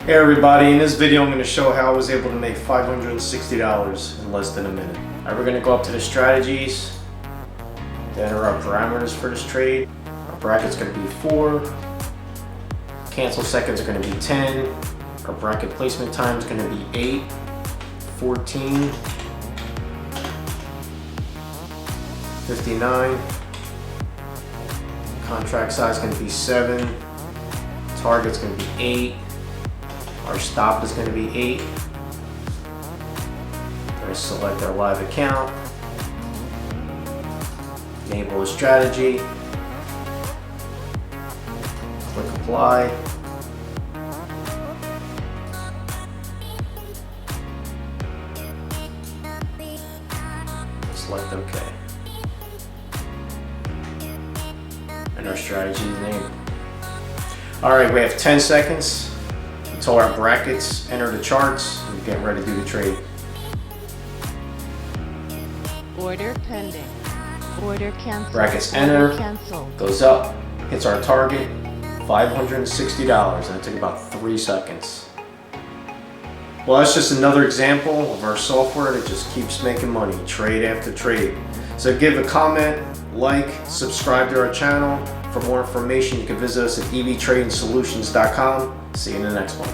Hey everybody, in this video I'm going to show how I was able to make $560 in less than a minute. Alright, we're going to go up to the strategies, to enter our parameters for this trade. Our bracket's going to be 4, cancel seconds are going to be 10, our bracket placement time is going to be 8, 14, 59, contract size is going to be 7, target's going to be 8, our stop is going to be 8. We're going to select our live account, enable a strategy, click apply. Select OK. And our strategy is enabled. Alright, we have 10 seconds until our brackets enter the charts and get ready to do the trade. Order pending. Order canceled. Brackets Order enter, canceled. goes up, hits our target, $560, and it took about 3 seconds. Well, that's just another example of our software that just keeps making money, trade after trade. So give a comment, like, subscribe to our channel. For more information, you can visit us at evtrading solutions.com. See you in the next one.